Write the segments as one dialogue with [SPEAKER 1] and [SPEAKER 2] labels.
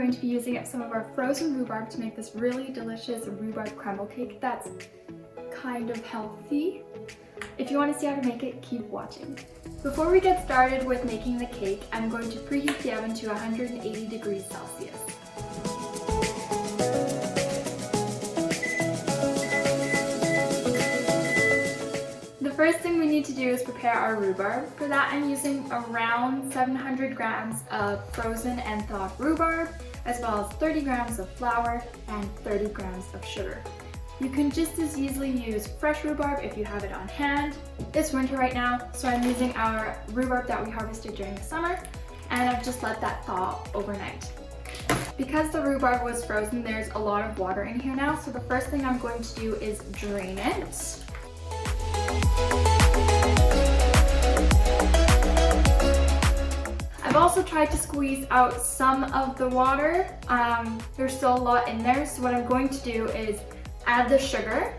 [SPEAKER 1] going to be using up some of our frozen rhubarb to make this really delicious rhubarb crumble cake that's kind of healthy. If you want to see how to make it, keep watching. Before we get started with making the cake, I'm going to preheat the oven to 180 degrees Celsius. The first thing we need to do is prepare our rhubarb. For that, I'm using around 700 grams of frozen and thawed rhubarb, as well as 30 grams of flour and 30 grams of sugar. You can just as easily use fresh rhubarb if you have it on hand. It's winter right now, so I'm using our rhubarb that we harvested during the summer, and I've just let that thaw overnight. Because the rhubarb was frozen, there's a lot of water in here now, so the first thing I'm going to do is drain it. I've also tried to squeeze out some of the water. There's still a lot in there, so what I'm going to do is add the sugar.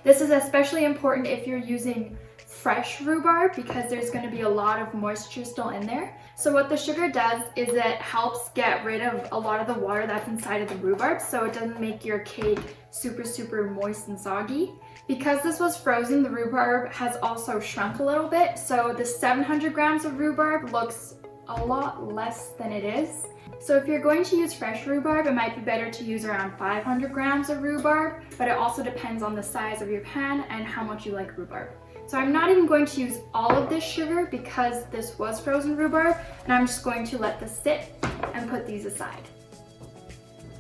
[SPEAKER 1] This is especially important if you're using fresh rhubarb because there's going to be a lot of moisture still in there. So what the sugar does is it helps get rid of a lot of the water that's inside of the rhubarb, so it doesn't make your cake super moist and soggy. Because this was frozen, the rhubarb has also shrunk a little bit, so the 700 grams of rhubarb looks a lot less than it is. So if you're going to use fresh rhubarb, it might be better to use around 500 grams of rhubarb, but it also depends on the size of your pan and how much you like rhubarb. So I'm not even going to use all of this sugar because this was frozen rhubarb, and I'm just going to let this sit and put these aside.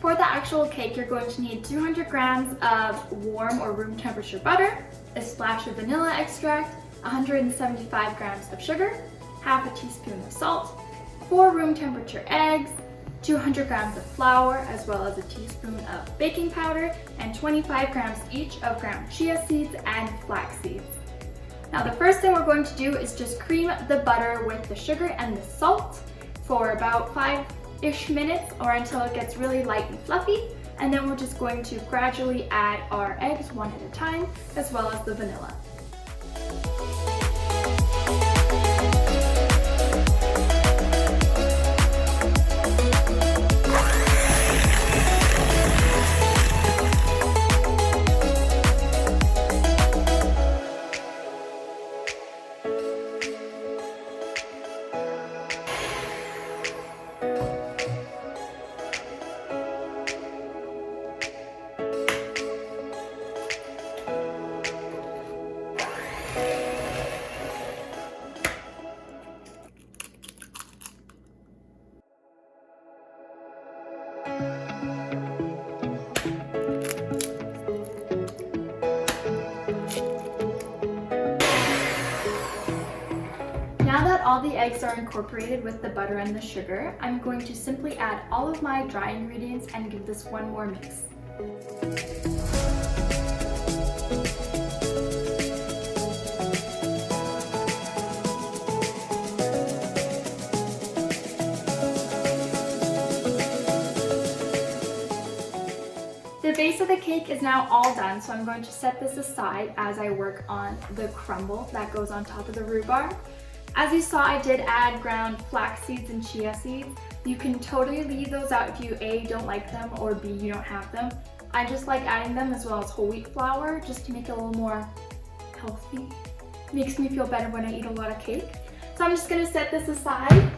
[SPEAKER 1] For the actual cake, you're going to need 200 grams of warm or room temperature butter, a splash of vanilla extract, 175 grams of sugar, half a teaspoon of salt, 4 room temperature eggs, 200 grams of flour, as well as a teaspoon of baking powder, and 25 grams each of ground chia seeds and flax seeds. Now the first thing we're going to do is just cream the butter with the sugar and the salt for about 5-ish minutes or until it gets really light and fluffy, and then we're just going to gradually add our eggs one at a time, as well as the vanilla. Now that all the eggs are incorporated with the butter and the sugar, I'm going to simply add all of my dry ingredients and give this one more mix. The base of the cake is now all done, so I'm going to set this aside as I work on the crumble that goes on top of the rhubarb. As you saw, I did add ground flax seeds and chia seeds. You can totally leave those out if you A, don't like them, or B, you don't have them. I just like adding them as well as whole wheat flour just to make it a little more healthy. Makes me feel better when I eat a lot of cake. So I'm just going to set this aside.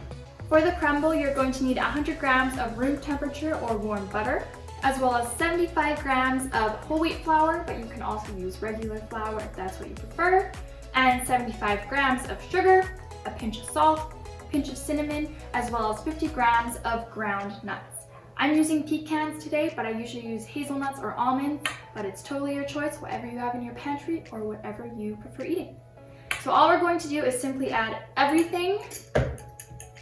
[SPEAKER 1] For the crumble, you're going to need 100 grams of room temperature or warm butter, as well as 75 grams of whole wheat flour, but you can also use regular flour if that's what you prefer, and 75 grams of sugar, a pinch of salt, a pinch of cinnamon, as well as 50 grams of ground nuts. I'm using pecans today, but I usually use hazelnuts or almonds, but it's totally your choice, whatever you have in your pantry or whatever you prefer eating. So all we're going to do is simply add everything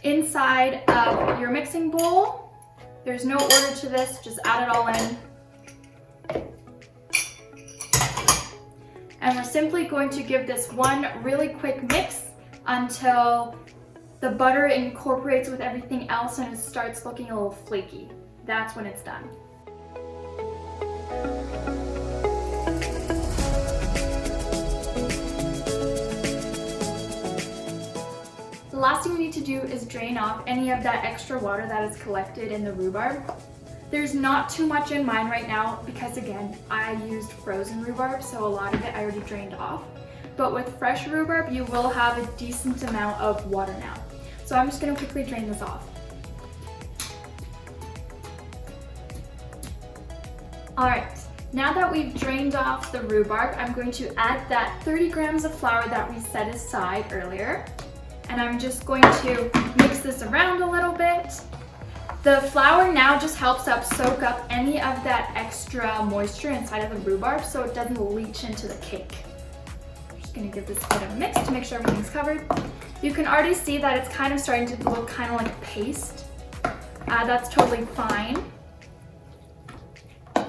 [SPEAKER 1] inside of your mixing bowl. There's no order to this, just add it all in. And we're simply going to give this one really quick mix until the butter incorporates with everything else and it starts looking a little flaky. That's when it's done. The last thing we need to do is drain off any of that extra water that is collected in the rhubarb. There's not too much in mine right now because again, I used frozen rhubarb, so a lot of it I already drained off. But with fresh rhubarb, you will have a decent amount of water now. So I'm just gonna quickly drain this off. All right, now that we've drained off the rhubarb, I'm going to add that 30 grams of flour that we set aside earlier. And I'm just going to mix this around a little bit. The flour now just helps soak up any of that extra moisture inside of the rhubarb so it doesn't leach into the cake. I'm just gonna give this a bit of a mix to make sure everything's covered. You can already see that it's kind of starting to look kind of like a paste. That's totally fine.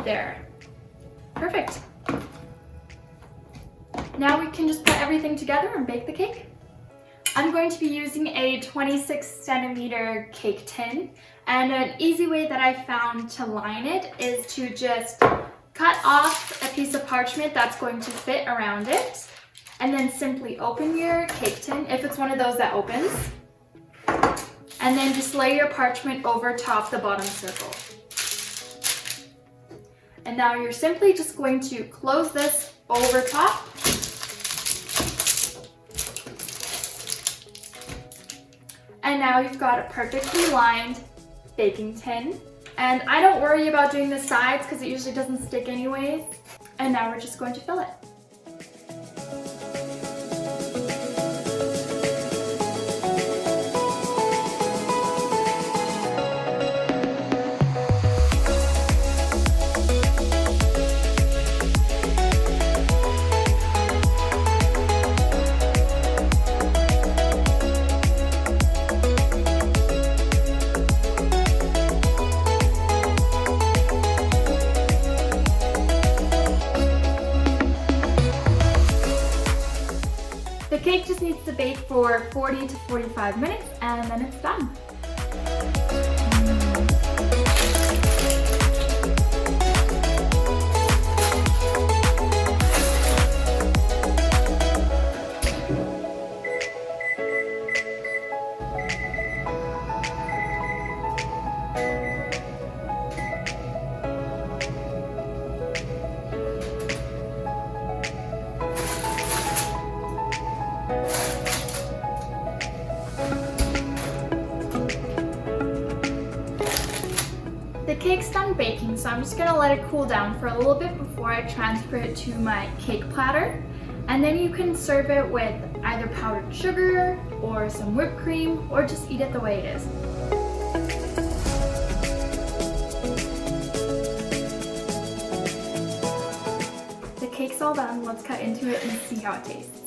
[SPEAKER 1] There. Perfect. Now we can just put everything together and bake the cake. I'm going to be using a 26 centimeter cake tin, and an easy way that I found to line it is to just cut off a piece of parchment that's going to fit around it, and then simply open your cake tin, if it's one of those that opens, and then just lay your parchment over top the bottom circle. And now you're simply just going to close this over top. And now you've got a perfectly lined baking tin. And I don't worry about doing the sides because it usually doesn't stick anyways. And now we're just going to fill it. The cake just needs to bake for 40 to 45 minutes and then it's done. The cake's done baking, so I'm just gonna let it cool down for a little bit before I transfer it to my cake platter. And then you can serve it with either powdered sugar or some whipped cream, or just eat it the way it is. The cake's all done, let's cut into it and see how it tastes.